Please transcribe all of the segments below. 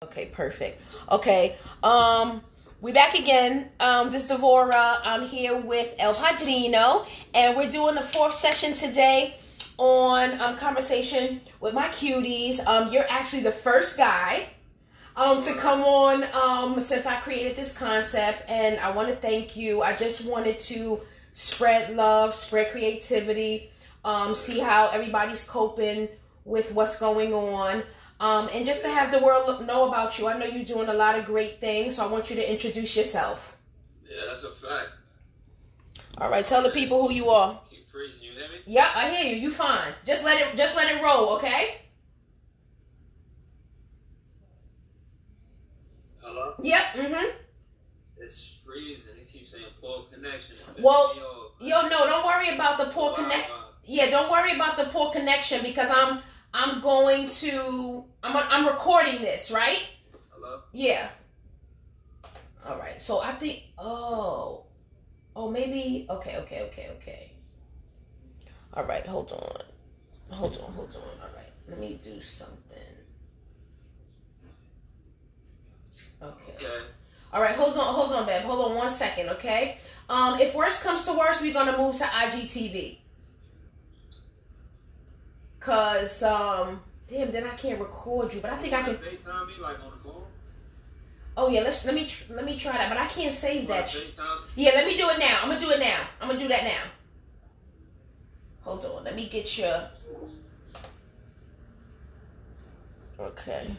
Okay, perfect. Okay, we back again. This is Devora. I'm here with El Padrino, and we're doing the fourth session today on conversation with my cuties. You're actually the first guy to come on since I created this concept, and I want to thank you. I just wanted to spread love, spread creativity, see how everybody's coping with what's going on. And just to have the world know about you. I know you're doing a lot of great things, so I want you to introduce yourself. Yeah, that's a fact. All right, tell the people who you are. Keep freezing, you hear me? Yep, I hear you. You fine. Just let it roll, okay? Hello? Yep, mm-hmm. It's freezing. It keeps saying poor connection. Well, no, don't worry about the poor connection. Yeah, don't worry about the poor connection because I'm recording this, right? Hello? Yeah. All right. So I think maybe okay. All right, hold on. All right. Let me do something. Okay. All right, hold on, babe. Hold on 1 second, okay? If worst comes to worst, we're gonna move to IGTV. Cause damn, then I can't record you, but I think I can. FaceTime me like on the phone? Oh yeah, let me try that, but I can't save that. Yeah, let me do it now. I'm gonna do it now. I'm gonna do that now. Hold on, let me get your. Okay.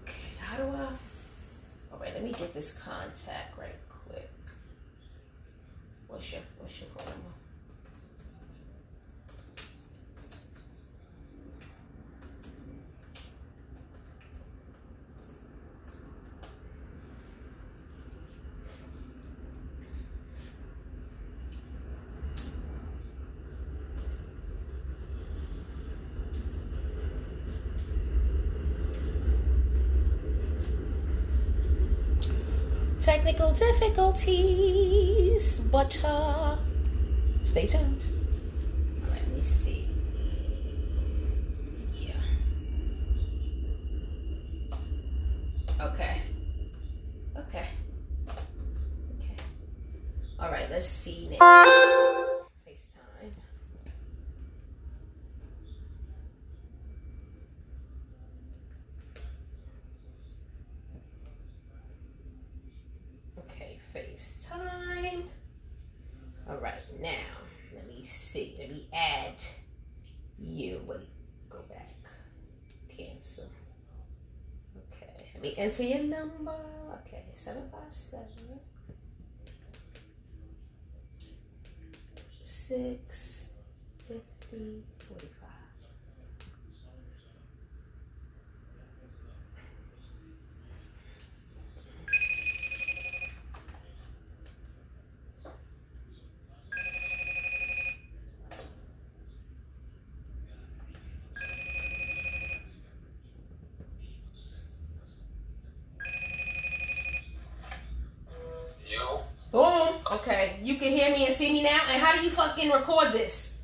Okay, how do I? All right, let me get this contact right quick. What's your phone number? Technical difficulties, but stay tuned. All right, let me see. Yeah. Okay. All right, let's see now. FaceTime. Okay, FaceTime. All right, now let me see. Let me add you. Wait, go back. Cancel. Okay, let me enter your number. Okay, 757 650 45. Boom. Okay, you can hear me and see me now. And how do you fucking record this?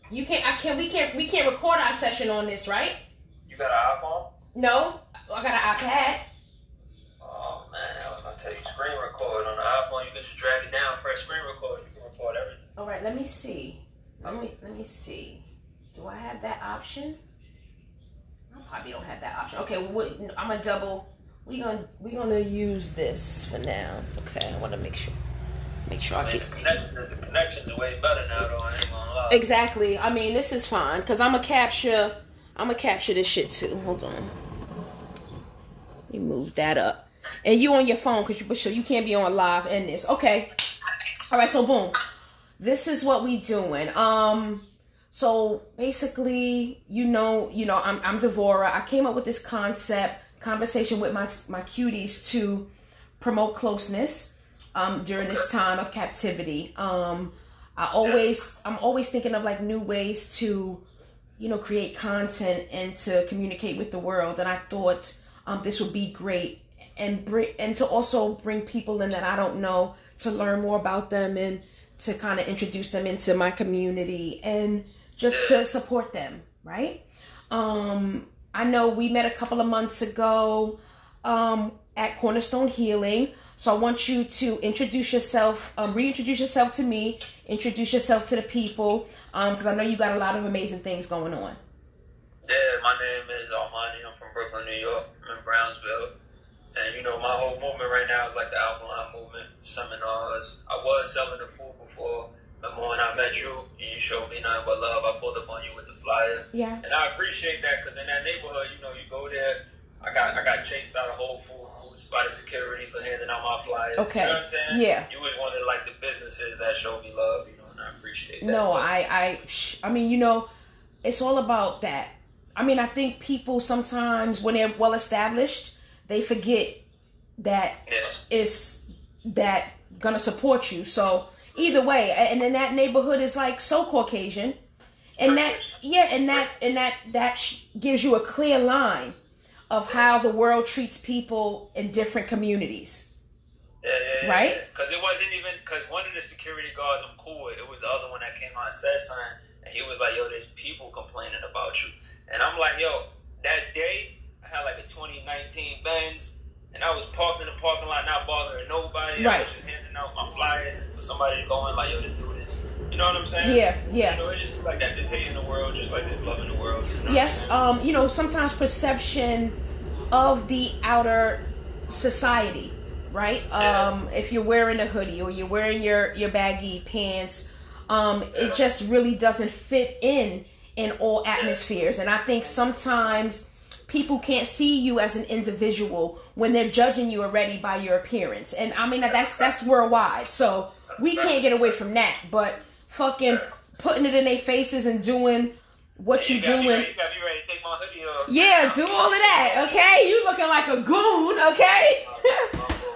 You can't. We can't record our session on this, right? You got an iPhone? No, I got an iPad. Oh man, I was gonna tell you screen record on the iPhone. You can just drag it down, press screen record. You can record everything. All right, let me see. Let me see. Do I have that option? I probably don't have that option. Okay, I'm gonna double. We're gonna use this for now. Okay, I want to make sure I get the connection's way better now though. I ain't gonna lie. Exactly. I mean, this is fine because I'm gonna capture this shit too. Hold on. Let me move that up. And you on your phone so you can't be on live in this. Okay. All right. So boom. This is what we doing. So basically, I'm Devora. I came up with this conversation with my cuties to promote closeness during this time of captivity. I'm always thinking of like new ways to, create content and to communicate with the world. And I thought this would be great and to also bring people in that I don't know to learn more about them and to kind of introduce them into my community and just to support them, right? I know we met a couple of months ago at Cornerstone Healing. So I want you to introduce yourself, reintroduce yourself to me, introduce yourself to the people, because I know you got a lot of amazing things going on. Yeah, my name is Armani. I'm from Brooklyn, New York. I'm in Brownsville. And, my whole movement right now is like the alkaline movement, seminars. I was selling the food before. Remember when I met you and you showed me nothing but love, I pulled up on you with the flyer. Yeah. And I appreciate that because in that neighborhood, you go there. I got chased out of Whole Foods by the security for handing out my flyers. Okay. You know what I'm saying? Yeah. You was one of like the businesses that showed me love, and I appreciate that. No, I mean, it's all about that. I mean, I think people sometimes when they're well established, they forget that it's that gonna support you. So either way, and then that neighborhood is like so Caucasian, and that gives you a clear line of how the world treats people in different communities. Yeah, right? Because it wasn't even, because one of the security guards I'm cool with, it was the other one that came out and said something, and he was like, yo, there's people complaining about you. And I'm like, yo, that day, I had like a 2019 Benz, and I was parked in the parking lot, not bothering nobody. Right. I was just handing out my flyers for somebody to go in, like, yo, let's do this. You know what I'm saying? Yeah. It's just like that. There's hate in the world, just like there's love in the world. You know yes. Sometimes perception of the outer society, right? If you're wearing a hoodie or you're wearing your baggy pants, it just really doesn't fit in all atmospheres. And I think sometimes people can't see you as an individual when they're judging you already by your appearance. And I mean, that's worldwide. So we can't get away from that. But fucking putting it in their faces and doing what you doing. You gotta be ready to take my hoodie off. Yeah, do all of that, okay? You looking like a goon, okay?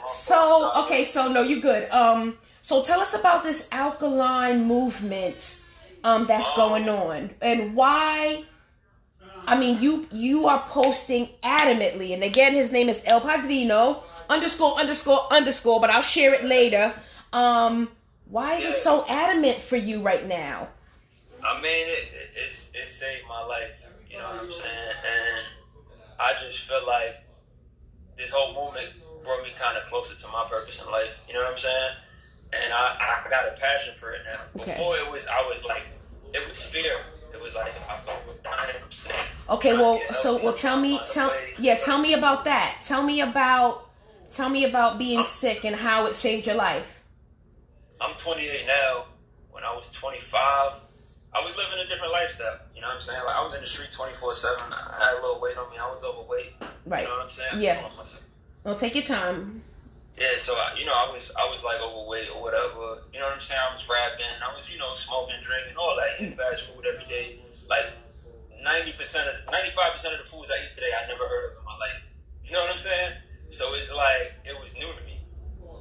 So no, you good. So tell us about this alkaline movement that's going on and why. I mean, you are posting adamantly, and again, his name is El Padrino ____, but I'll share it later. Why is it so adamant for you right now? I mean, it saved my life. You know what I'm saying? And I just feel like this whole movement brought me kind of closer to my purpose in life. You know what I'm saying? And I got a passion for it now. Okay. Before it was fear. It was like I felt dying. Okay, tell me about that. Tell me about being sick and how it saved your life. I'm 28 now. When I was 25, I was living a different lifestyle. You know what I'm saying? Like I was in the street 24/7. I had a little weight on me. I was overweight. Right. You know what I'm saying? Yeah. Well, take your time. Yeah. So I was like overweight or whatever. You know what I'm saying? I was rapping. I was smoking, drinking, all that, eating fast food every day. Like 95% of the foods I eat today, I never heard of in my life. You know what I'm saying? So it's like it was new to me.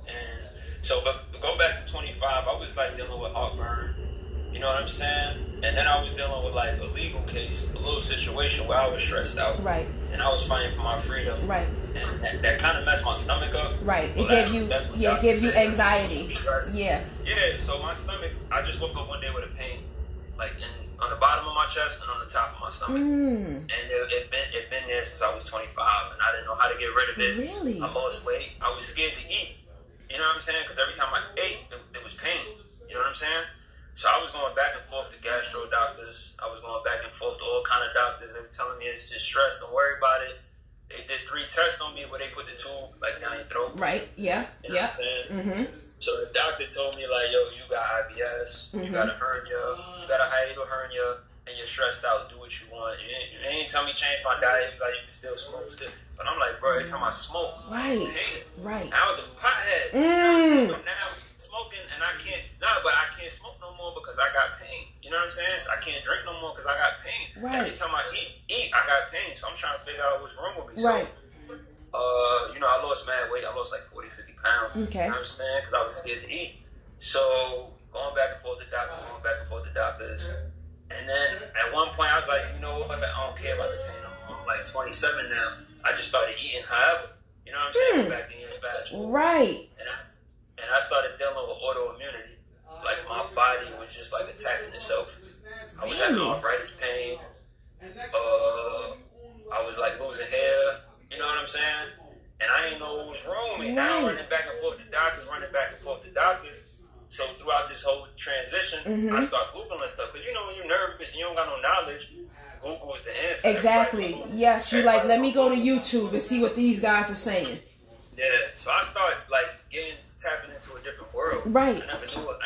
And so, but go back to 25, I was like dealing with heartburn. You know what I'm saying? And then I was dealing with like a legal case, a little situation where I was stressed out. Right. And I was fighting for my freedom. Right. And that kind of messed my stomach up. Right. It gave you anxiety. Yeah. Yeah. So my stomach, I just woke up one day with a pain, like on the bottom of my chest and on the top of my stomach. And it been there since I was 25, and I didn't know how to get rid of it. Really? I lost weight. I was scared to eat. You know what I'm saying? Because every time I ate, it was pain. You know what I'm saying? So I was going back and forth to gastro doctors. I was going back and forth to all kind of doctors. They were telling me it's just stress. Don't worry about it. They did 3 tests on me where they put the tube like down your throat. Right. Yeah. You know what I'm saying? Mm-hmm. So the doctor told me like, yo, you got IBS. You got a hernia. You got a hiatal hernia. And you're stressed out. Do what you want. You ain't tell me change my diet. He was like, you can still smoke. But I'm like, bro, every time I smoke, right. Pain. Right. And I was a pothead. You know what I'm saying? But now I'm smoking and I can't smoke no more because I got pain. You know what I'm saying? So I can't drink no more because I got pain. Right. Every time I eat, I got pain. So I'm trying to figure out what's wrong with me. Right. So, I lost mad weight. I lost like 40, 50 pounds. Okay. You know what I'm saying? Because I was scared to eat. So going back and forth to doctors. And then at one point I was like, you know what? I don't care about the pain. I'm like 27 now. I just started eating however. You know what I'm saying? Back in years back. Right. And I started dealing with autoimmunity. Like my body was just like attacking itself. I was having arthritis pain. I was like losing hair. You know what I'm saying? And I didn't know what was wrong with me. Now I'm running back and forth to doctors, So throughout this whole transition, I start Googling stuff. Because you know when you're nervous and you don't got no knowledge, Google is the answer. Exactly. Yes, you're like, let me go to YouTube and see what these guys are saying. Yeah, so I started like tapping into a different world. Right. I never knew what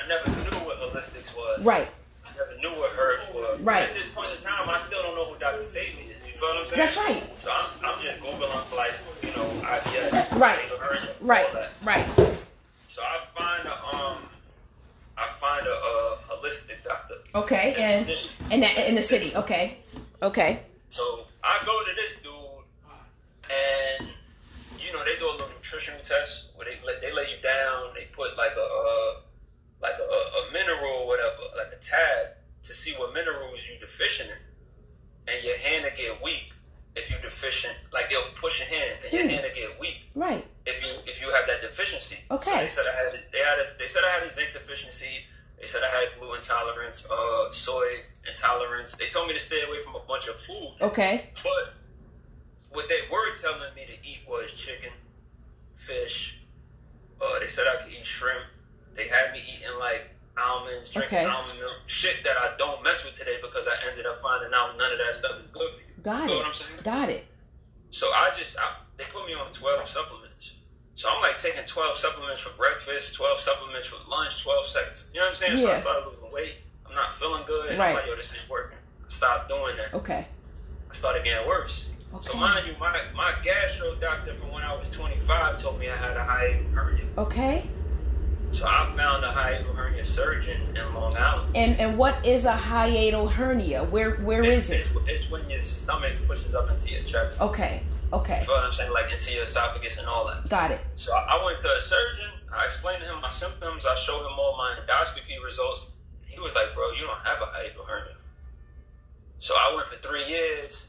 holistics was. Right. I never knew what herbs were. Right. At this point in time, I still don't know who Dr. Sabi is. You feel what I'm saying? That's right. So I'm just Googling like, IBS, right, hernia, right, all that. Right. So I find a holistic doctor. Okay, in the city. Okay. So I go to this dude, and they do a little nutritional test where they lay you down. They put like a mineral or whatever, like a tab to see what minerals you deficient in, and your hand will get weak if you deficient. Like they'll push your hand, and your hand will get weak. Right. If you have that deficiency. Okay. So they said I had a zinc deficiency. They said I had gluten intolerance, soy intolerance. They told me to stay away from a bunch of foods. Okay. But what they were telling me to eat was chicken, fish. They said I could eat shrimp. They had me eating like almonds, drinking almond milk. Shit that I don't mess with today because I ended up finding out none of that stuff is good for you. Got you it. Know what I'm saying? Got it. So they put me on 12 supplements. So I'm like taking 12 supplements for breakfast, 12 supplements for lunch, 12 seconds. You know what I'm saying? Yeah. So I started losing weight. I'm not feeling good. And Right. I'm like, yo, this ain't working. I stopped doing that. Okay. I started getting worse. Okay. So mind you, my gastro doctor from when I was 25 told me I had a hiatal hernia. Okay. So I found a hiatal hernia surgeon in Long Island. And what is a hiatal hernia? Where is it? It's when your stomach pushes up into your chest. Okay. You feel what I'm saying? Like into your esophagus and all that. Got it. So I went to a surgeon. I explained to him my symptoms. I showed him all my endoscopy results. He was like, bro, you don't have a hiatal hernia. So I went for 3 years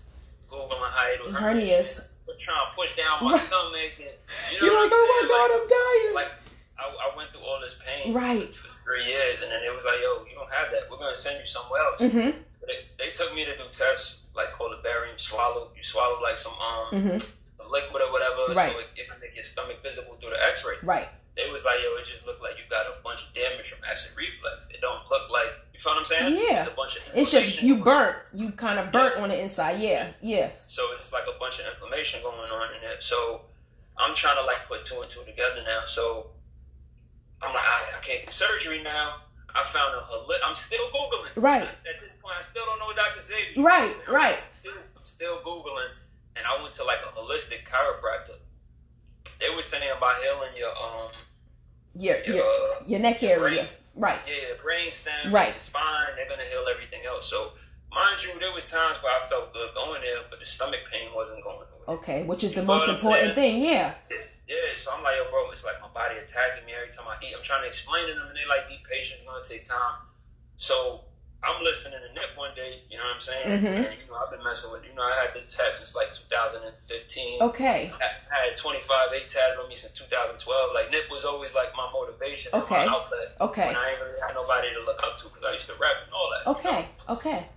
Googling hiatal hernias. Trying to push down my stomach. And, You're like, oh my God, I'm dying. Like, I went through all this pain right. for 3 years. And then it was like, yo, you don't have that. We're going to send you somewhere else. Mm-hmm. They took me to do tests like called a barium swallow. You swallow like some liquid or whatever, right. so it can make your stomach visible through the X-ray. Right. It was like, yo, it just looked like you got a bunch of damage from acid reflux. It don't look like, you feel what I'm saying? Yeah. It's just you burnt. You kind of burnt on the inside. Yeah. So it's like a bunch of inflammation going on in it. So I'm trying to like put 2 and 2 together now. So I'm like, I can't get surgery now. I found I'm still Googling. Right. At this point, I still don't know what Dr. Sabi. Right. I'm still Googling, and I went to like a holistic chiropractor. They were saying about healing your neck area. Right. Yeah, brain stem, right. Your spine. They're gonna heal everything else. So, mind you, there was times where I felt good going there, but the stomach pain wasn't going away. Okay, which is the most important thing. Yeah. Yeah, so I'm like, yo, bro, it's like my body attacking me every time I eat. I'm trying to explain to them, and they like, these patients gonna take time. So I'm listening to Nip one day, you know what I'm saying? Mm-hmm. And, I've been messing with, I had this tat since like 2015. Okay. I had 25-8 tatted on me since 2012. Like, Nip was always like my motivation and my outlet. Okay. When I ain't really had nobody to look up to because I used to rap and all that. Okay. Okay.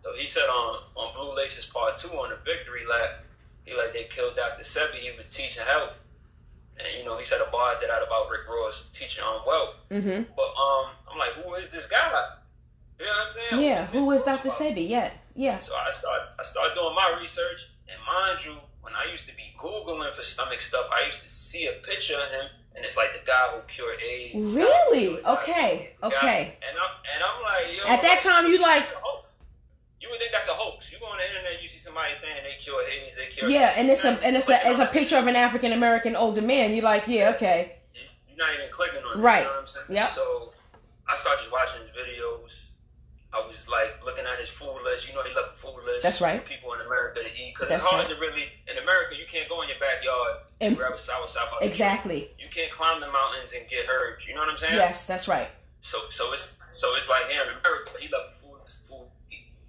So he said on Blue Laces Part 2 on the Victory Lap, they killed Dr. Sebi. He was teaching health. And, he said a bar did out about Rick Ross teaching on wealth. Mm-hmm. But I'm like, who is this guy? You know what I'm saying? Yeah, who is Dr. Sebi? Yeah. So I started doing my research. And mind you, when I used to be Googling for stomach stuff, I used to see a picture of him. And it's like the guy who cured AIDS. Really? Okay. And I'm like, yo. At that time, you like. You would think that's a hoax. You go on the internet, you see somebody saying they cure AIDS, they cure. Yeah, and it's a picture of an African American older man. You're like, yeah, okay. You're not even clicking on it. Right. You know what I'm saying? Yep. So I started just watching his videos. I was like looking at his food list. He left a food list. That's right. For people in America to eat because it's hard to really in America. You can't go in your backyard and grab a soursop. Exactly. You can't climb the mountains and get herbs. You know what I'm saying? Yes, that's right. So it's like here in America, he left food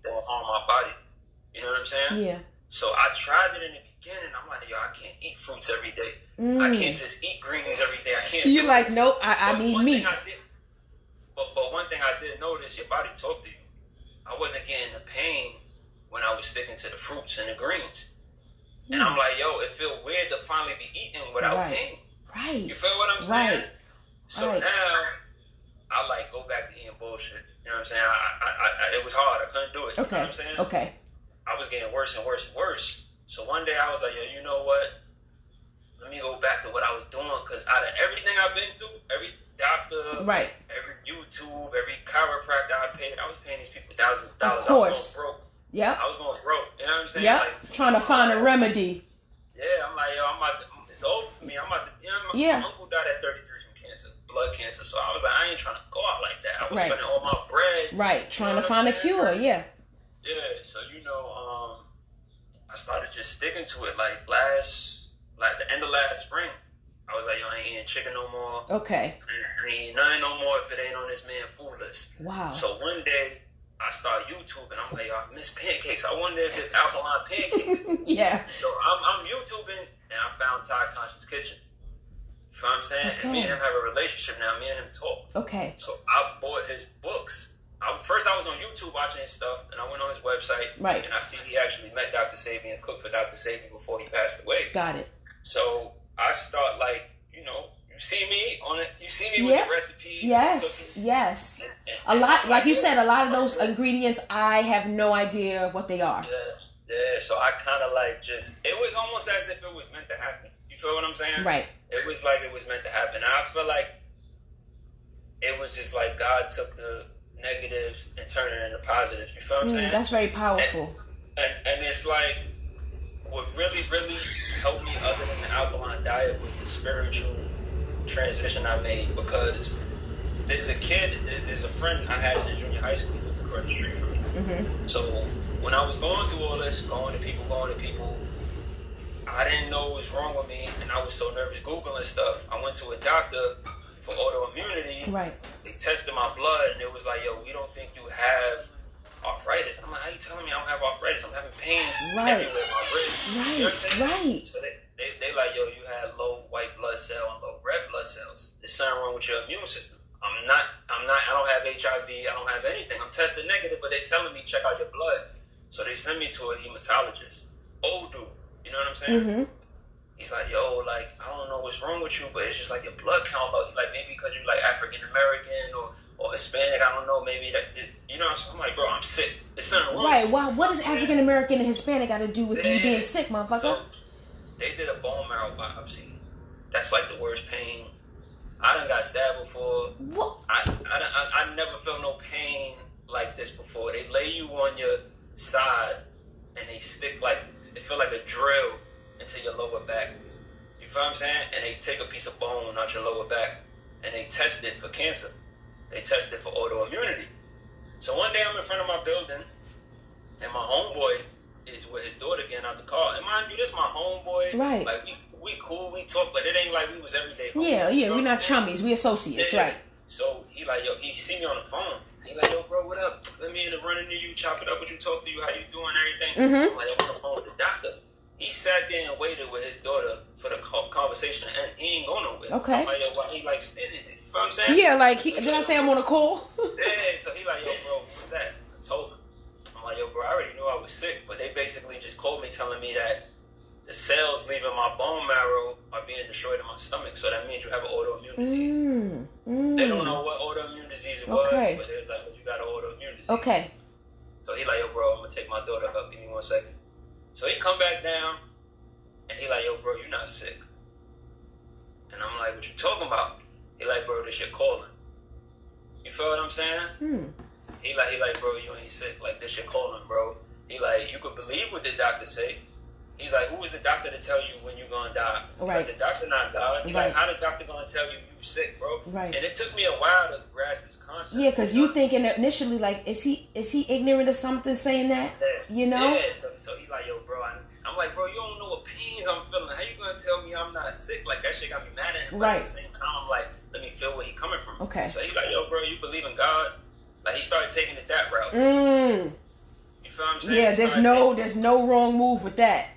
that will harm my body. You know what I'm saying? Yeah. So I tried it in the beginning. I'm like, yo, I can't eat fruits every day. I can't just eat greens every day. I can't. You're like, nope. I need meat. But one thing I did notice, your body talked to you. I wasn't getting the pain when I was sticking to the fruits and the greens. And I'm like, yo, it feel weird to finally be eating without pain. Right. You feel what I'm saying? Right. So now I like go back to eating bullshit. You know what I'm saying? It was hard. I couldn't do it. Okay. You know what I'm saying? Okay. I was getting worse and worse and worse. So one day I was like, yo, you know what? Let me go back to what I was doing, because out of everything I've been to, every doctor, every YouTube, every chiropractor I paid, I was paying these people thousands of dollars. Of course. I was going broke. Yep. I was going broke. You know what I'm saying? Yep. Like, trying to find a remedy. Yeah, I'm like, yo, it's over for me. I'm about to, my uncle died at 33 from cancer, blood cancer. So I was like, I ain't trying to go out like that. I was spending all my bread. Right. Trying to find a cure. Yeah. Yeah. So, I started just sticking to it like the end of last spring. I was like, yo, I ain't eating chicken no more. Okay. I ain't eating nothing no more if it ain't on this man food list. Wow. So one day I started YouTube and I'm like, yo, I miss pancakes. I wonder if there's alkaline pancakes. Yeah. So I'm YouTubing and I found Todd Conscious Kitchen. You know what I'm saying? Okay. And me and him have a relationship now. Me and him talk. Okay. So I bought his books. First I was on YouTube watching his stuff, and I went on his website. Right. And I see he actually met Dr. Sabi and cooked for Dr. Sabi before he passed away. Got it. So I start you see me on it. You see me with the recipes. Yes, yes. A lot, like you said, a lot of those ingredients, I have no idea what they are. Yeah. So I kind of it was almost as if it was meant to happen. You feel what I'm saying? Right. It was like it was meant to happen. And I feel like it was just like God took the negatives and turned it into positives. You feel what I'm saying? That's very powerful. And it's like, what really, really helped me other than the alkaline diet was the spiritual transition I made, because there's a friend I had since junior high school who lives across the street from me. Mm-hmm. So when I was going through all this, going to people, I didn't know what was wrong with me, and I was so nervous Googling stuff. I went to a doctor for autoimmunity. Right. They tested my blood, and it was like, yo, we don't think you have arthritis. I'm like, how you telling me I don't have arthritis? I'm having pains everywhere, my wrist. Right. You know what I'm saying? Right. So they like, yo, you had low white blood cell and low red blood cells. There's something wrong with your immune system. I don't have HIV. I don't have anything. I'm tested negative, but they telling me check out your blood. So they send me to a hematologist. Old dude. You know what I'm saying? Mm-hmm. He's like, yo, I don't know what's wrong with you, but it's just like your blood count low. Like, maybe because you're African American or Hispanic, I don't know, maybe that just, so I'm like, bro, I'm sick. There's something wrong. Right. Wow. What does African American and Hispanic got to do with you being sick, motherfucker? So they did a bone marrow biopsy. That's like the worst pain. I done got stabbed before. What? I never felt no pain like this before. They lay you on your side and they stick it feel like a drill into your lower back. You feel what I'm saying? And they take a piece of bone out your lower back and they test it for cancer. They test it for autoimmunity. So one day I'm in front of my building and my homeboy is with his daughter getting out the car. And mind you, this my homeboy. Right. Like we cool, we talk, but it ain't like we was everyday. Yeah, we're not chummies, we associates, right? So he he see me on the phone. He like, yo, bro, what up? Let me run into you, chop it up with you, talk to you, how you doing, everything. Mm-hmm. I'm like, I'm on the phone with the doctor. He sat there and waited with his daughter for the conversation, and he ain't going nowhere. Okay. I'm like, yo, why he standing there? You know what I'm saying? Yeah, did I say I'm on a call? Yeah, so he like, yo, bro, what's that? I told him. I'm like, yo, bro, I already knew I was sick, but they basically just called me telling me that the cells leaving my bone marrow are being destroyed in my stomach, so that means you have an autoimmune disease. They don't know what autoimmune disease it was, but it's like, you got an autoimmune disease. Okay. So he like, yo, bro, I'm gonna take my daughter up. Give me 1 second. So he come back down, and he like, yo, bro, you're not sick. And I'm like, what you talking about? He like, bro, this your calling. You feel what I'm saying? He like, bro, you ain't sick. Like, this your calling, bro. He like, you could believe what the doctor say. He's like, who is the doctor to tell you when you're gonna die? Right. Like, the doctor not God. He's like, how the doctor gonna tell you sick, bro? Right. And it took me a while to grasp this concept. Yeah, because you thinking initially, is he ignorant of something saying that? Yeah. You know? Yeah, so he like, yo, bro, I'm like, bro, you don't know what pains I'm feeling. How you gonna tell me I'm not sick? Like, that shit got me mad at him. Right. But at the same time, I'm like, let me feel where he coming from. Okay. So he like, yo, bro, you believe in God? Like, he started taking it that route. You feel what I'm saying? Yeah, there's no wrong move with that.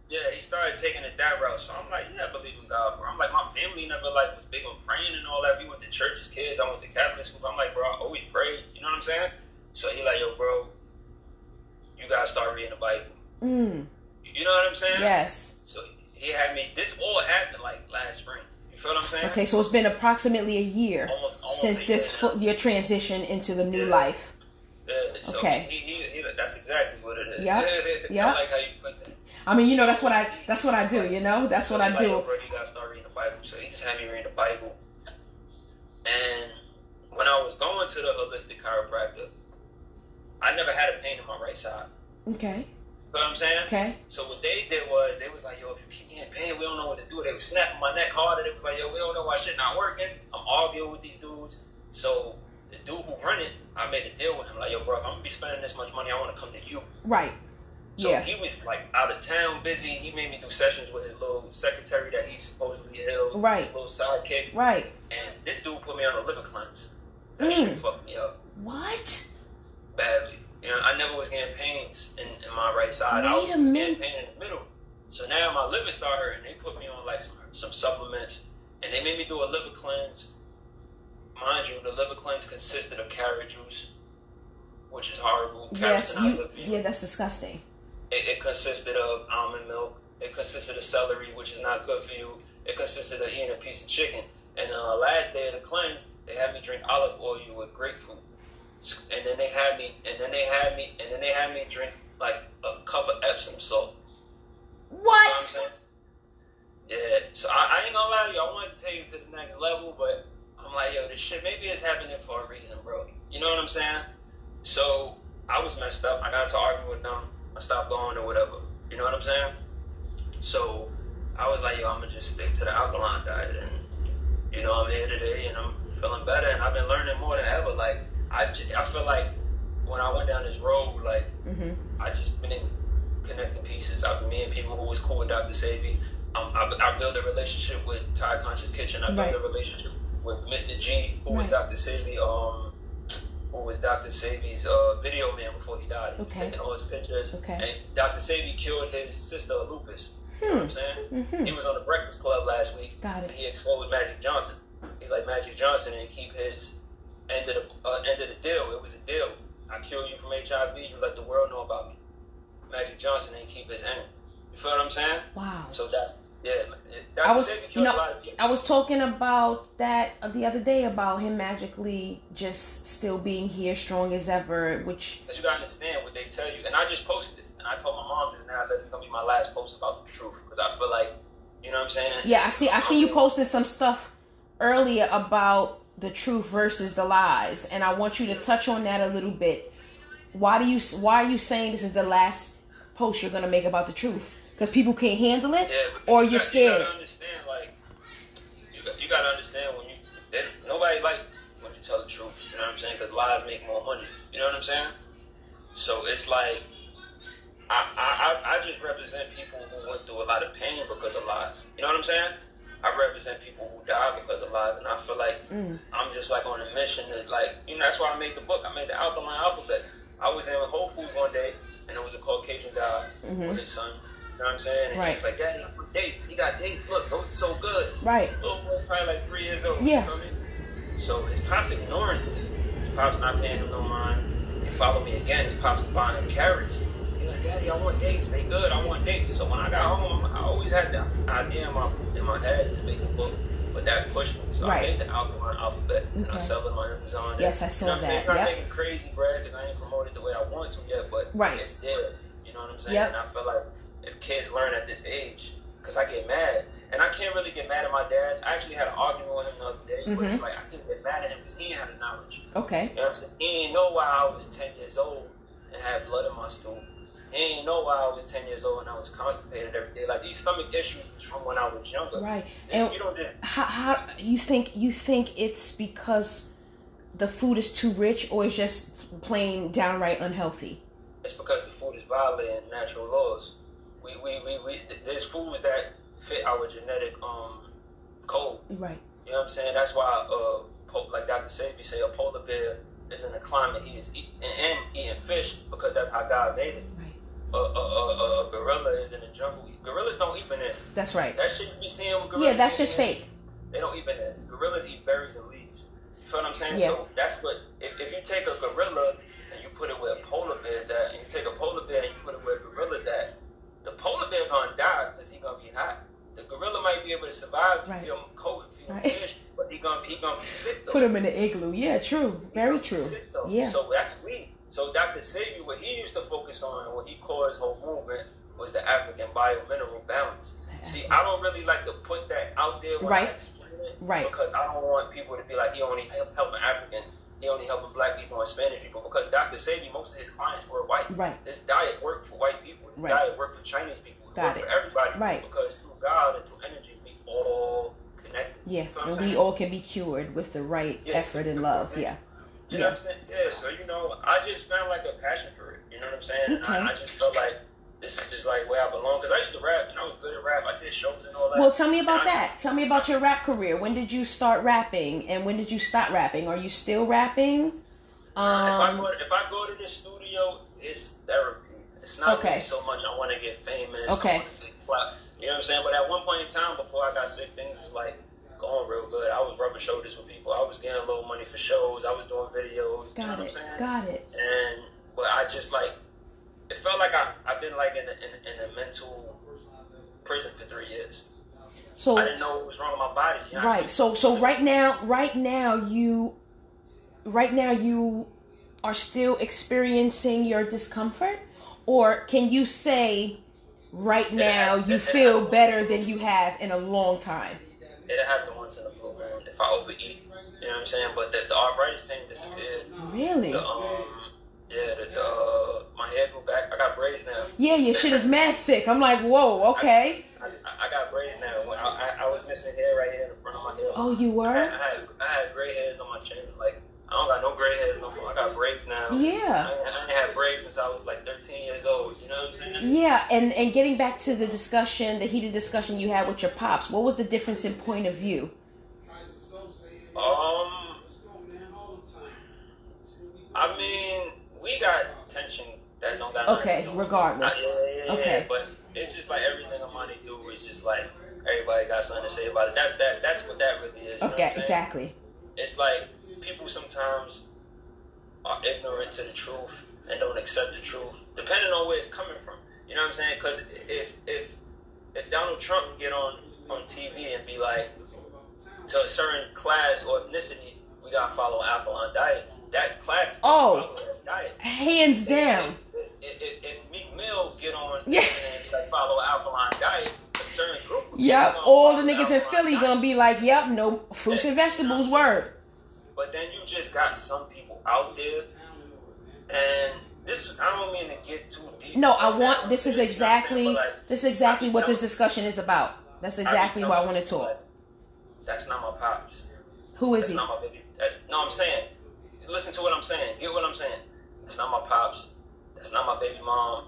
Yeah, he started taking it that route. So I'm like, yeah, I believe in God, bro. I'm like, my family never was big on praying and all that. We went to church as kids. I went to Catholic school. I'm like, bro, I always prayed. You know what I'm saying? So he like, yo, bro, you you gotta start reading the Bible. Mm. You know what I'm saying? Yes. So he had me. This all happened like last spring. You feel what I'm saying? Okay, so it's been approximately a year almost since your transition into the new life. Yeah. So okay. He that's exactly what it is. Yeah. I like how you put that. I mean, you know, that's what I do. You know, that's what I do. Bro, you gotta start reading the Bible. So he just had me reading the Bible. And when I was going to the holistic chiropractor, I never had a pain in my right side. Okay. You know what I'm saying? Okay. So what they did was, they was like, yo, if you keep getting pain, we don't know what to do. They was snapping my neck harder. They was like, yo, we don't know why shit not working. I'm arguing with these dudes. So the dude who run it, I made a deal with him. Like, yo, bro, if I'm going to be spending this much money, I want to come to you. Right. So he was like out of town, busy. He made me do sessions with his little secretary that he supposedly held. Right. His little sidekick. Right. And this dude put me on a liver cleanse. That shit fucked me up. What? Badly. You know, I never was getting pains in my right side. I was Wait a getting pain in the middle. So now my liver started hurting. They put me on like some supplements, and they made me do a liver cleanse. Mind you, the liver cleanse consisted of carrot juice, which is horrible. Yes, yeah, that's disgusting. It consisted of almond milk. It consisted of celery, which is not good for you. It consisted of eating a piece of chicken. And on the last day of the cleanse, they had me drink olive oil with grapefruit. And then they had me drink like a cup of Epsom salt. What? You know what I'm saying? Yeah. So I ain't gonna lie to you. I wanted to take it to the next level, but I'm like, yo, this shit, maybe it's happening for a reason, bro. You know what I'm saying? So I was messed up. I got to arguing with them. I stopped going or whatever. You know what I'm saying? So I was like, yo, I'm gonna just stick to the alkaline diet, and you know, I'm here today, and I'm feeling better, and I've been learning more than ever. Like I feel like when I went down this road, like I just been connecting pieces. I've been meeting people who was cool with Dr. Sabi. I built a relationship with Thai Conscious Kitchen. I built a relationship with Mr. G, who was Dr. Sabi. Who was Dr. Sabi's video man before he died. He was taking all his pictures. And Dr. Sabi cured his sister of lupus. You know what I'm saying? He was on the Breakfast Club last week. Got it. And he exposed Magic Johnson. He's like, Magic Johnson and keep his end of the deal. It was a deal. I cure you from HIV. You let the world know about me. Magic Johnson and keep his end. You feel what I'm saying? Wow. So that, yeah. I was talking about that the other day about him magically just still being here, strong as ever, which... Because you gotta understand what they tell you. And I just posted this. And I told my mom just now, I said it's gonna be my last post about the truth. Because I feel like, you know what I'm saying? Yeah, I see you posted some stuff earlier about the truth versus the lies. And I want you to touch on that a little bit. Why are you saying this is the last post you're gonna make about the truth? Because people can't handle it, or you're scared. You gotta understand, like, you gotta understand nobody like when you tell the truth. You know what I'm saying? Because lies make more money. You know what I'm saying? So it's like I just represent people who went through a lot of pain because of lies. You know what I'm saying? I represent people who die because of lies, and I feel like I'm just like on a mission that, like, you know, that's why I made the book. I made the Alkaline Alphabet. I was in Whole Foods one day, and there was a Caucasian guy with his son. You know what I'm saying? And he was like, Daddy, I want dates. He got dates. Look, those are so good. Right. Little boy, probably like 3 years old. Yeah. You know what I mean? So his pop's ignoring him. His pop's not paying him no mind. He followed me again. His pop's buying him carrots. He's like, Daddy, I want dates. They good. I want dates. So when I got home, I always had the idea in my head to make the book, but that pushed me. So I made the Alkaline Alphabet, and I sell it on Amazon. Yes, I saw that. It's not making crazy bread because I ain't promoted the way I want to yet, but it's there. You know what I'm saying? And I feel like if kids learn at this age, because I get mad, and I can't really get mad at my dad. I actually had an argument with him the other day, but it's like I can't get mad at him because he ain't had the knowledge. Okay. You know what I'm saying? He ain't know why I was 10 years old and had blood in my stool. He ain't know why I was 10 years old and I was constipated every day. Like, these stomach issues from when I was younger. Right. And how you think it's because the food is too rich, or it's just plain downright unhealthy? It's because the food is violating natural laws. We there's foods that fit our genetic code. Right. You know what I'm saying? That's why like Dr. Sabi say, a polar bear is in a climate he is eating fish because that's how God made it. Right. A gorilla is in the jungle. Gorillas don't eat bananas. That's right. That shit you be seeing with gorillas. Yeah, that's just fake. They don't eat bananas. Gorillas eat berries and leaves. You feel what I'm saying? Yeah. So that's what, if you take a gorilla and you put it where polar bears at, and you take a polar bear and you put it where gorillas at, the polar bear gonna die because he gonna be hot. The gorilla might be able to survive if you give him coat, if you give him fish, but he gonna be sick though. Put him in the igloo. Yeah, true. Very true. Sick, though. Yeah. So that's weak. So Dr. Sebi, what he used to focus on, and what he called his whole movement, was the African biomineral balance. See, I don't really like to put that out there when I explain it, because I don't want people to be like, he only helping Africans, he only helping black people and Spanish people, because Dr. Sebi, most of his clients were white. This diet worked for white people. This diet worked for Chinese people. It worked for everybody. Because through God and through energy, we all connected. Yeah, and we all can be cured with the right effort and love. Yeah. You know what I'm saying? Yeah, so, I just found like a passion for it. You know what I'm saying? Okay. And I just felt like this is just like where I belong. Because I used to rap, and I was good at rap. I did shows and all that. Well, tell me about that. Tell me about your rap career. When did you start rapping, and when did you stop rapping? Are you still rapping? If I go to the studio, it's therapy. It's not really so much I want to get famous. Okay. You know what I'm saying? But at one point in time, before I got sick, things was like going real good. I was rubbing shoulders with people. I was getting a little money for shows. I was doing videos. You know what I'm saying? Got it. But I just it felt like I've been like in a mental prison for 3 years. So I didn't know what was wrong with my body. You know right. So right now you are still experiencing your discomfort, or can you say right now you feel better than you have in a long time? It happened once in a blue moon if I overeat. You know what I'm saying? But the arthritis pain disappeared. Really? My hair grew back. I got braids now. Yeah, your shit is mad thick. I'm like, whoa, okay. I got braids now. I was missing hair right here in the front of my head. Oh, you were? I had gray hairs on my chin. Like, I don't got no gray hairs no more. I got braids now. Yeah. I ain't had braids since I was like 13 years old. You know what I'm saying? Yeah, and getting back to the heated discussion you had with your pops, what was the difference in point of view? I mean, we got tension that don't got nothing to do. Regardless. Yeah, but it's just like everything Amani do is just like everybody got something to say about it. That's what that really is. Okay, exactly. It's like people sometimes are ignorant to the truth and don't accept the truth, depending on where it's coming from. You know what I'm saying? Because if Donald Trump get on TV and be like, to a certain class or ethnicity, we gotta follow an alkaline diet. That class, follow that diet. Hands down. If Meek Mill get on and like follow an alkaline diet, a certain group. Yep, all the niggas in Philly gonna be like, yep, no fruits and vegetables, word. But then you just got some people out there, and this, I don't mean to get too deep. No, this is exactly what this discussion is about. That's exactly what I want to talk. That's not my pops. Who is he? That's not my baby. I'm saying. Listen to what I'm saying. Get what I'm saying. That's not my pops. That's not my baby mom.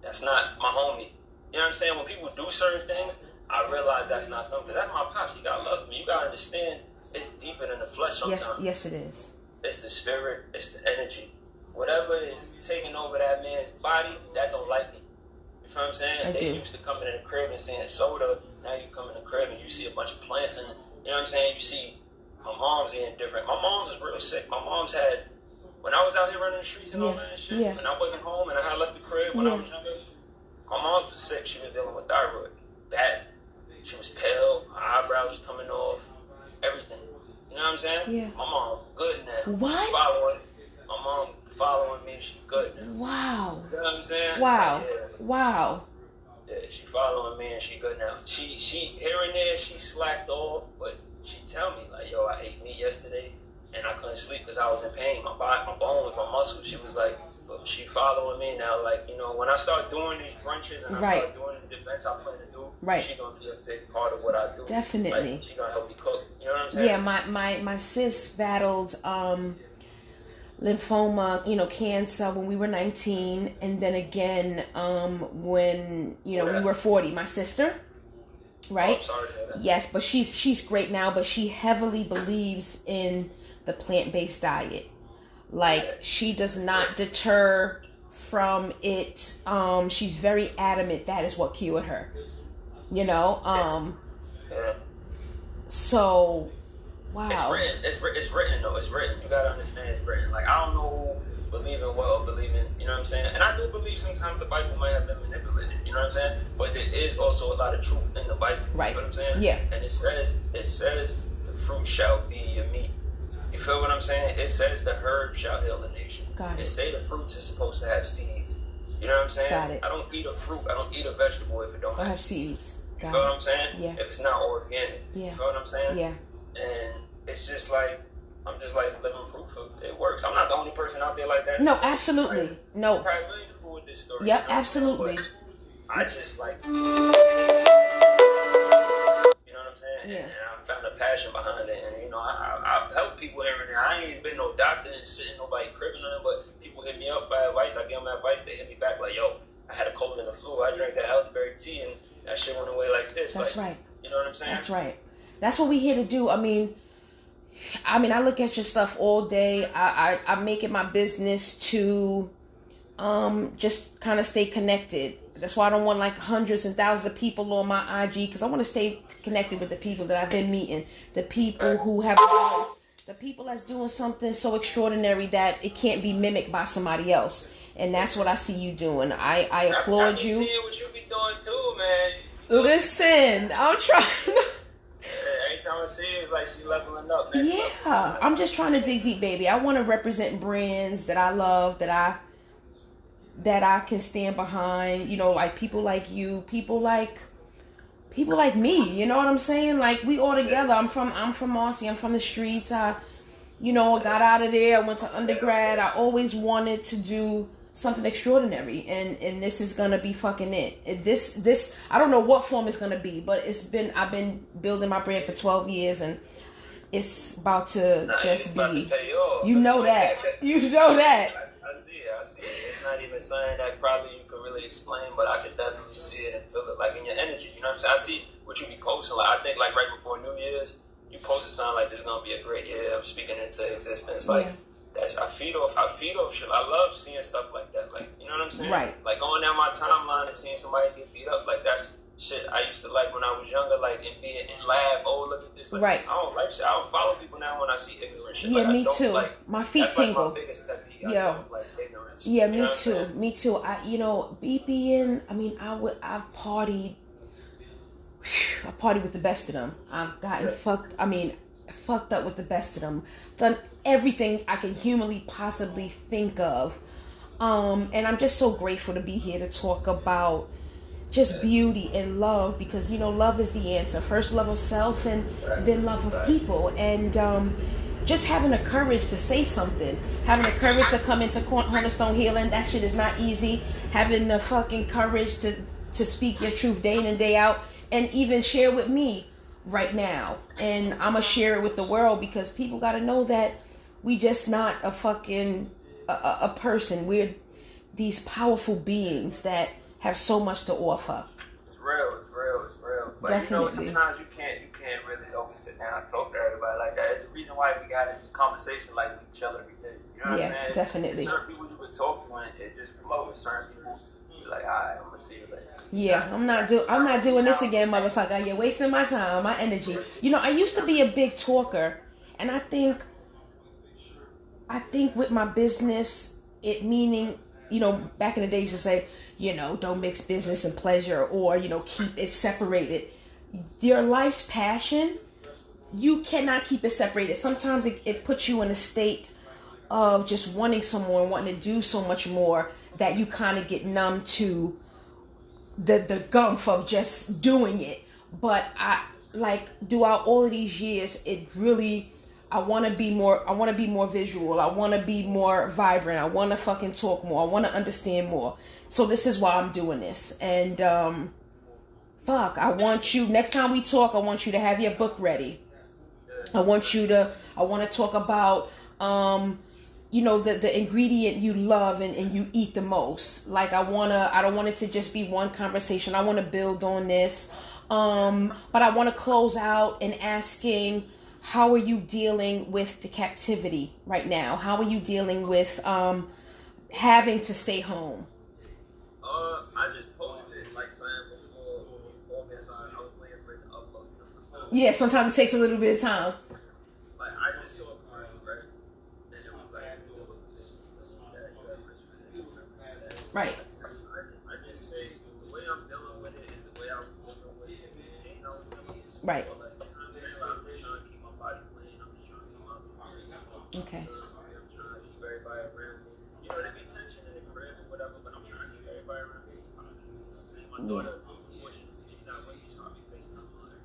That's not my homie. You know what I'm saying? When people do certain things, I realize that's not them. Because that's my pops. You gotta love me. You gotta understand it's deeper than the flesh sometimes. Yes, it is. It's the spirit. It's the energy. Whatever is taking over that man's body, that don't like me. You know what I'm saying? They used to come in the crib and saying soda. Now you come in the crib and you see a bunch of plants and you know what I'm saying? You see my mom's eating different. My mom's was real sick. My mom's had, when I was out here running the streets and all that shit, when I wasn't home and I had left the crib when I was younger, my mom's was sick. She was dealing with thyroid. Bad. She was pale. Her eyebrows was coming off. Everything. You know what I'm saying? Yeah. My mom, good now. What? My mom following me. She good now. Wow. You know what I'm saying? Wow. Like, wow. Yeah, she following me and she good now. She here and there she slacked off, but she tell me like, yo, I ate meat yesterday and I couldn't sleep because I was in pain. My body, my bones, my muscles. She was like, but she following me now. Like, you know, when I start doing these brunches and I start doing these events I plan to do, she gonna be a big part of what I do. Definitely. Like, she gonna help me cook. You know what I'm saying? Yeah, my sis battled lymphoma, cancer when we were 19, and then again when we were 40. My sister, right? Oh, sorry to hear that. Yes, but she's great now, but she heavily believes in the plant-based diet. Like, she does not deter from it. She's very adamant that is what cured her. So wow. It's written though. It's written. You gotta understand it's written. Like, I don't know believe in what or believe in, you know what I'm saying? And I do believe sometimes the Bible might have been manipulated, you know what I'm saying? But there is also a lot of truth in the Bible, Right. you know what I'm saying? Yeah. And it says the fruit shall be your meat. You feel what I'm saying? It says the herb shall heal the nation. Got it. It say the fruits is supposed to have seeds. You know what I'm saying? Got it. I don't eat a fruit. I don't eat a vegetable if it don't have seeds. You feel what I'm saying? Yeah. If it's not organic. Yeah. You feel what I'm saying? Yeah. And it's just like, I'm just like living proof of it works. I'm not the only person out there like that. No, absolutely. Like, no. Probably a million people with this story. Yep, you know? absolutely. But I just like, you know what I'm saying? Yeah. And I found a passion behind it. And, you know, I've helped people here and there. I ain't been no doctor and sitting nobody cribbing on them, but people hit me up for advice. I give them advice. They hit me back like, yo, I had a cold and the flu. I drank that elderberry tea and that shit went away like this. That's like, right. You know what I'm saying? That's right. That's what we're here to do. I mean, I look at your stuff all day. I make it my business to just kind of stay connected. That's why I don't want like hundreds and thousands of people on my IG, because I want to stay connected with the people that I've been meeting, the people who have a voice, the people that's doing something so extraordinary that it can't be mimicked by somebody else. And that's what I see you doing. I applaud you. I be seeing what you be doing too, man. Listen, I'm trying. Every time I see you, it's like she leveling up. Yeah, I'm just trying to dig deep, baby. I want to represent brands that I love, that I can stand behind. You know, like people like you, people like me. You know what I'm saying? Like we all together. I'm from Marcy. I'm from the streets. I got out of there. I went to undergrad. I always wanted to do something extraordinary, and this is gonna be fucking it. This I don't know what form it's gonna be, but I've been building my brand for 12 years, and it's about to just be. You know that. You know that. I see it. It's not even something that probably you could really explain, but I could definitely see it and feel it, like in your energy. You know what I'm saying? I see what you be posting. Like I think, like right before New Year's, you posted something like this is gonna be a great year. I'm speaking into existence. Like. Yeah. I feed off shit. I love seeing stuff like that. Like, you know what I'm saying? Right. Like going down my timeline and seeing somebody get beat up. Like that's shit I used to like when I was younger. Like and laugh. Oh, look at this. Like, right. I don't like shit. I don't follow people now when I see ignorant shit. Yeah, like, me too. Like, my feet that's tingle. Like my biggest pet peeve. Yeah. I don't like ignorance. Yeah, me too. Me too. BPN. I mean, I've partied. I partied with the best of them. I've gotten fucked up with the best of them. Done everything I can humanly possibly think of. And I'm just so grateful to be here to talk about just beauty and love, because love is the answer. First love of self, and then love of people. And just having the courage to say something, having the courage to come into Cornerstone Healing, that shit is not easy. Having the fucking courage to speak your truth day in and day out, and even share with me right now. And I'm gonna share it with the world, because people gotta know that we just not a fucking a person. We're these powerful beings that have so much to offer. It's real. But definitely. Sometimes you can't really always sit down and talk to everybody like that. It's the reason why we got this conversation like with each other every day. You know what I'm saying? Definitely. Certain people you would talk to and it just flows. Certain people be like, alright, I'm gonna see you later. Yeah, I'm not doing this again, motherfucker. You're wasting my time, my energy. I used to be a big talker, and I think with my business, it meaning, back in the days to say, don't mix business and pleasure, or, keep it separated. Your life's passion, you cannot keep it separated. Sometimes it puts you in a state of just wanting someone, wanting to do so much more, that you kind of get numb to the gump of just doing it. But throughout all of these years, it really, I want to be more visual. I want to be more vibrant. I want to fucking talk more. I want to understand more. So this is why I'm doing this. And I want you, next time we talk, I want you to have your book ready. I want to talk about the ingredient you love and you eat the most. Like I don't want it to just be one conversation. I want to build on this. But I want to close out in asking, how are you dealing with the captivity right now? How are you dealing with having to stay home? I just posted saying before August, I was waiting for it to upload. Yeah, sometimes it takes a little bit of time. I just saw a client, right? And it was like, Right. I just say the way I'm dealing with it is the way I was dealing with it. Ain't no dealing. Right. So, like, you know what I'm saying? Like, I'm just trying to keep my body clean. I'm just trying to come out. Okay. You know what I'm saying? I'm trying to keep everybody around me. You know, there be tension in the crib or whatever, but I'm trying to keep everybody around me positive. You know what I'm saying? My daughter, unfortunately, she's not with me, so I'll be FaceTime her.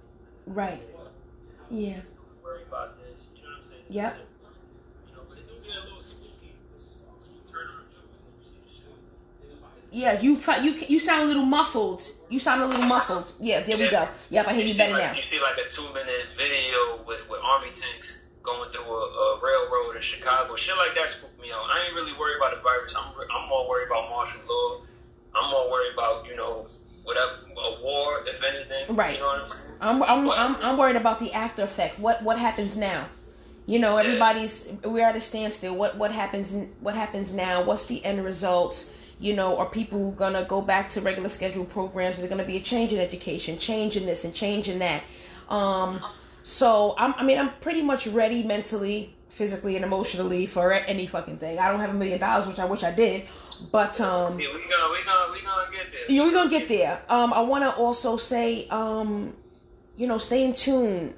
Right. Yeah. Don't worry about this. You know what I'm saying? Yep. You know, but it do get a little spooky. You turn on the news and you see the shit. Yeah, you sound a little muffled. You sound a little muffled. Yeah, there we go. Yep, I hear you better now. You see like a 2-minute video with army tanks going through a railroad in Chicago. Shit like that spooked me out. I ain't really worried about the virus. I'm more worried about martial law. I'm more worried about, you know, whatever, a war, if anything. Right. You know what I'm saying? I'm worried about the after effect. What happens now? You know, we're at a standstill. What happens now? What's the end result? You know, are people gonna go back to regular scheduled programs? Is there gonna be a change in education, change in this and change in that? So I'm pretty much ready mentally, physically, and emotionally for any fucking thing. I don't have $1 million, which I wish I did, but yeah, we gonna get there. Yeah, we're gonna get there. I want to also say, you know, stay in tune.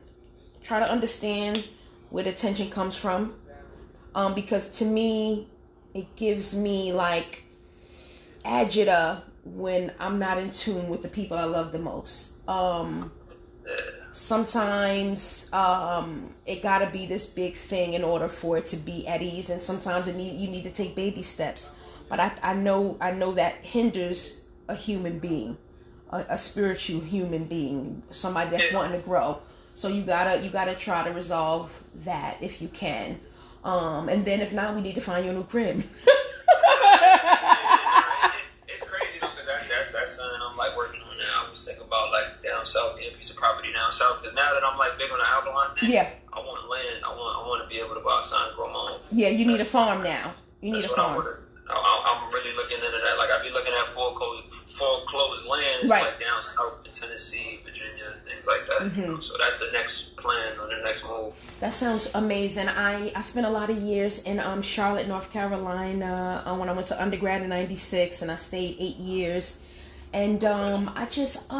Try to understand where the tension comes from, because to me, it gives me like agita when I'm not in tune with the people I love the most. Sometimes it gotta be this big thing in order for it to be at ease, and sometimes you need to take baby steps. But I know that hinders a human being, a spiritual human being, somebody that's wanting to grow. So you gotta try to resolve that if you can. And then if not, we need to find you a new crib. It's crazy though, because that's something I'm like working on now. I was thinking about like down south, getting a piece of property down south. Because now that I'm like big on the alkaline thing, Yeah. I want land. I want to be able to go outside and grow my own. Yeah, you need a farm now. You need a farm. I'm really looking into that. Like I be looking at foreclosed land, right, like down south in Tennessee, Virginia, things like that. Mm-hmm. So that's the next plan or the next move. That sounds amazing. I spent a lot of years in Charlotte, North Carolina when I went to undergrad in '96, and I stayed 8 years. And I just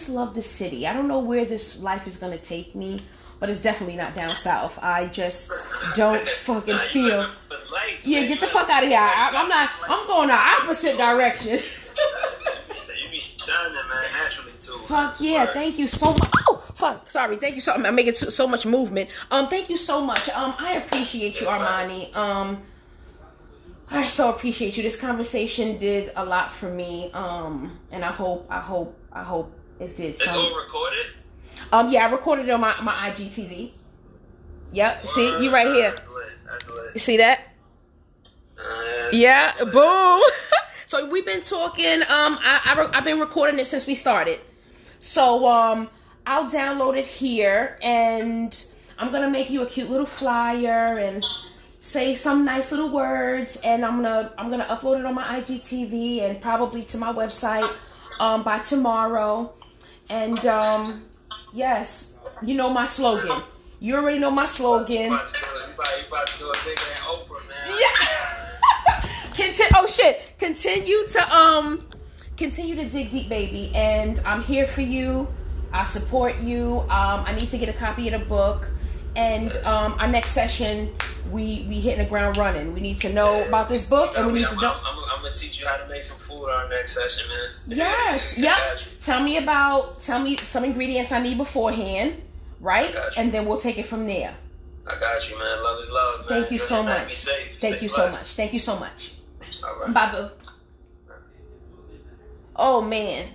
love the city. I don't know where this life is gonna take me, but it's definitely not down south. I just don't fucking feel. Yeah, get the fuck out of here. I'm going the opposite direction. You be shining, man, naturally too. Fuck yeah! Thank you so much. Oh fuck, sorry. Thank you so much. I'm making so much movement. Thank you so much. I appreciate you, Armani. I so appreciate you. This conversation did a lot for me. And I hope it did. It's all recorded. Yeah, I recorded it on my IGTV. Yep. See, you right here. That's lit. You see that? Yeah. Boom. So we've been talking. I've been recording it since we started. So I'll download it here, and I'm gonna make you a cute little flyer and say some nice little words, and I'm gonna upload it on my IGTV and probably to my website by tomorrow. And yes, you know my slogan. You already know my slogan. You about to do a bigger than Oprah, man. Yeah. Oh shit! Continue to dig deep, baby, and I'm here for you. I support you. I need to get a copy of the book, and our next session, we hitting the ground running. We need to know about this book, and we need to know. I'm gonna teach you how to make some food on our next session, man. Yes. Yep. Tell me some ingredients I need beforehand, right? And then we'll take it from there. I got you, man. Love is love, man. Thank you so much. Be safe. Thank you so much. Thank you so much. All right. Bye, boo. Oh man,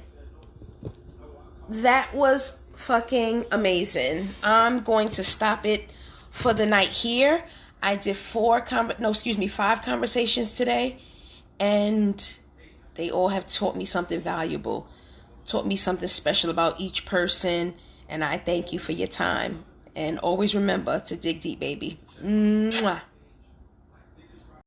that was fucking amazing. I'm going to stop it for the night here. I did 5 conversations today, and they all have taught me something valuable, taught me something special about each person, and I thank you for your time. And always remember to dig deep, baby. Mwah.